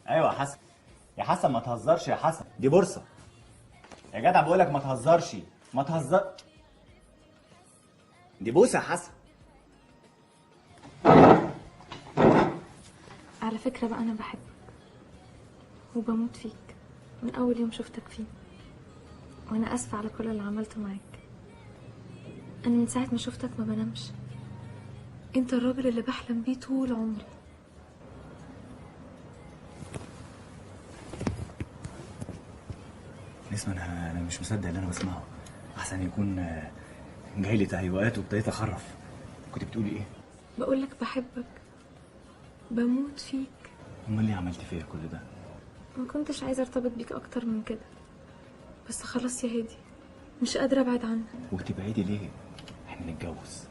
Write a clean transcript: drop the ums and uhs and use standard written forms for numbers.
ايوه يا حسن. يا حسن ما تهزرش يا حسن، دي بورصه. يا جدع بقول لك ما تهزرش، ما تهزر. دي بوسه يا حسن. على فكرة بقى أنا بحبك وبموت فيك من أول يوم شفتك فيه، وأنا آسفة على كل اللي عملته معاك. أنا من ساعة ما شفتك ما بنامش، أنت الراجل اللي بحلم بيه طول عمري. نسمة انا مش مصدق اللي انا بسمعه. احسن يكون جاي لي تهيؤات وابتديت اخرف. كنت بتقولي ايه؟ بقولك بحبك، بموت فيك. امال ليه عملت فيا كل ده؟ ما كنتش عايزة ارتبط بيك أكتر من كده، بس خلاص يا هادي مش قادرة أبعد عنك. وتبعدي ليه؟ احنا نتجوز.